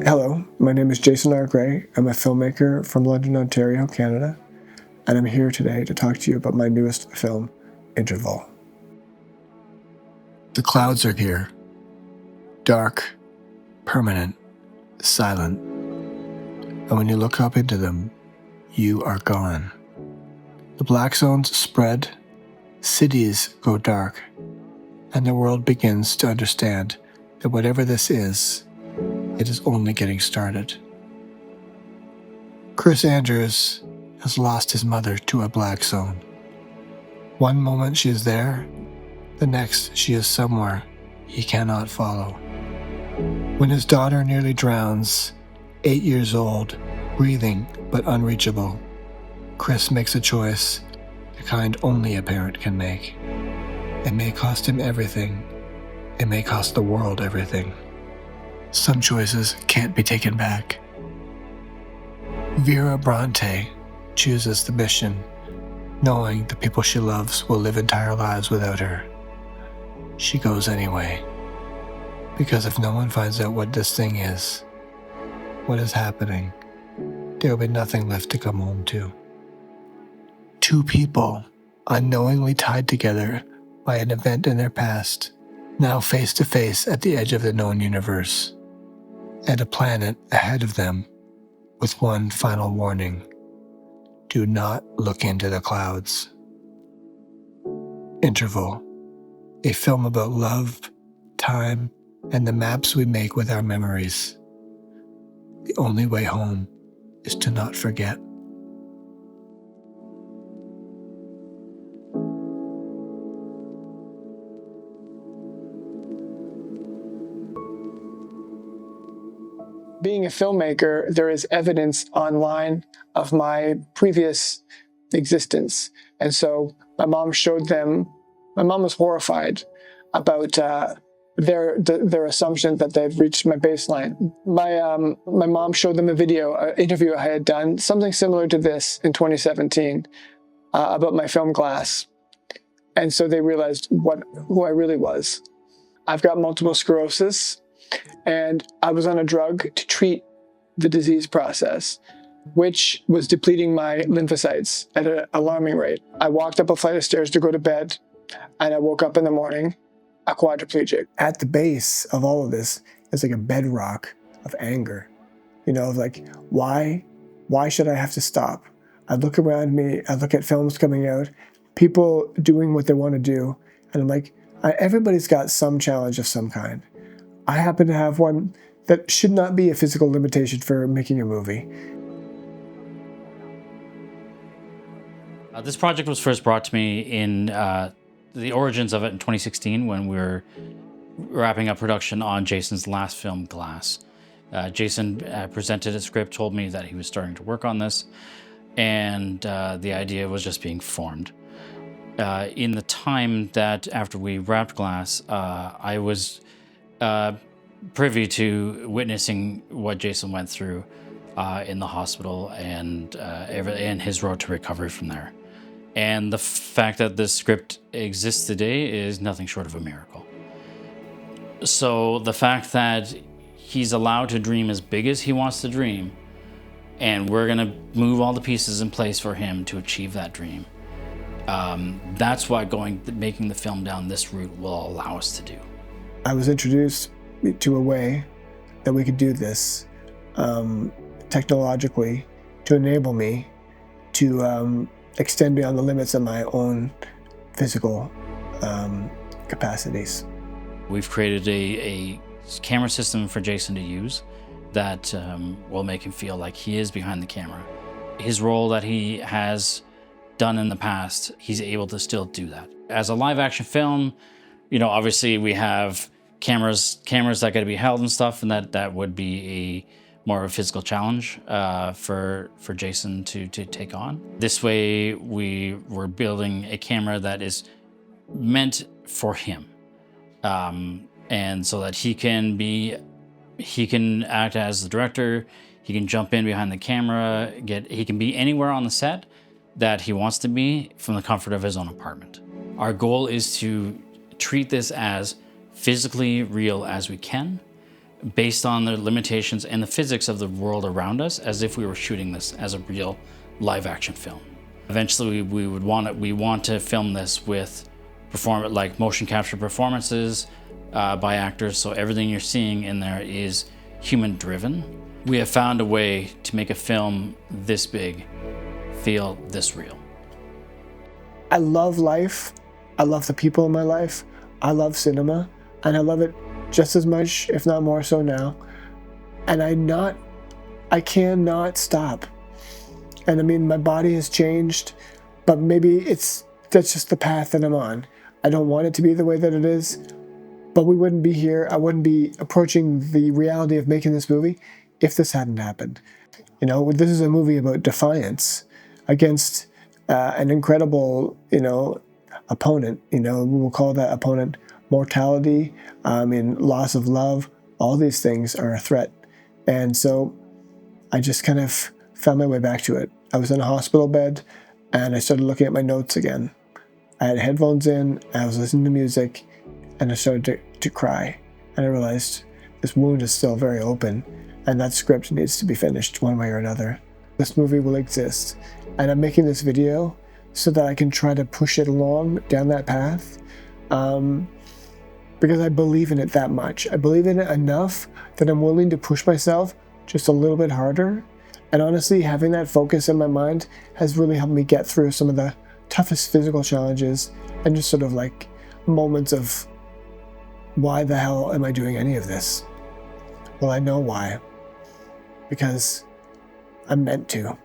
Hello, my name is Jason R. Gray. I'm a filmmaker from London, Ontario, Canada, and I'm here today to talk to you about my newest film, Interval. The clouds are here. Dark, permanent, silent. And when you look up into them, you are gone. The black zones spread, cities go dark, and the world begins to understand that whatever this is, it is only getting started. Chris Andrews has lost his mother to a black zone. One moment she is there, the next she is somewhere he cannot follow. When his daughter nearly drowns, 8 years old, breathing but unreachable, Chris makes a choice, the kind only a parent can make. It may cost him everything. It may cost the world everything. Some choices can't be taken back. Vera Bronte chooses the mission, knowing the people she loves will live entire lives without her. She goes anyway, because if no one finds out what this thing is, what is happening, there will be nothing left to come home to. Two people, unknowingly tied together by an event in their past, now face to face at the edge of the known universe, and a planet ahead of them with one final warning: do not look into the clouds. Interval, a film about love, time, and the maps we make with our memories. The only way home is to not forget. Being a filmmaker, there is evidence online of my previous existence. And so my mom was horrified about their assumption that they've reached my baseline. My mom showed them an interview I had done, something similar to this in 2017, about my film glass. And so they realized who I really was. I've got multiple sclerosis, and I was on a drug to treat the disease process, which was depleting my lymphocytes at an alarming rate. I walked up a flight of stairs to go to bed, and I woke up in the morning a quadriplegic. At the base of all of this is like a bedrock of anger. Of like, why should I have to stop? I look around me, I look at films coming out, people doing what they want to do, and I'm like, everybody's got some challenge of some kind. I happen to have one that should not be a physical limitation for making a movie. This project was first brought to me in the origins of it in 2016 when we were wrapping up production on Jason's last film, Glass. Jason presented a script, told me that he was starting to work on this, and the idea was just being formed. In the time that after we wrapped Glass, I was privy to witnessing what Jason went through in the hospital and his road to recovery from there. And the fact that this script exists today is nothing short of a miracle. So the fact that he's allowed to dream as big as he wants to dream, and we're gonna move all the pieces in place for him to achieve that dream, that's what making the film down this route will allow us to do. I was introduced to a way that we could do this technologically to enable me to extend beyond the limits of my own physical capacities. We've created a camera system for Jason to use that will make him feel like he is behind the camera. His role that he has done in the past, he's able to still do that. As a live action film, obviously we have cameras that got to be held and stuff, and that would be more of a physical challenge for Jason to take on. This way we're building a camera that is meant for him, and so that he can act as the director, he can jump in behind the camera, he can be anywhere on the set that he wants to be from the comfort of his own apartment. Our goal is to treat this as physically real as we can, based on the limitations and the physics of the world around us, as if we were shooting this as a real live action film. Eventually we want to film this with motion capture performances by actors, so everything you're seeing in there is human driven. We have found a way to make a film this big feel this real. I love life. I love the people in my life. I love cinema, and I love it just as much, if not more so now. And I cannot stop. And I mean, my body has changed, but maybe that's just the path that I'm on. I don't want it to be the way that it is, but we wouldn't be here. I wouldn't be approaching the reality of making this movie if this hadn't happened. You know, this is a movie about defiance against an incredible, opponent. We will call that opponent mortality, loss of love. All these things are a threat. And so I just kind of found my way back to it. I was in a hospital bed and I started looking at my notes again. I had headphones in, I was listening to music, and I started to cry. And I realized this wound is still very open, and that script needs to be finished one way or another. This movie will exist, and I'm making this video so that I can try to push it along down that path, because I believe in it that much. I believe in it enough that I'm willing to push myself just a little bit harder. And honestly, having that focus in my mind has really helped me get through some of the toughest physical challenges and just sort of like moments of, why the hell am I doing any of this? Well, I know why. Because I'm meant to.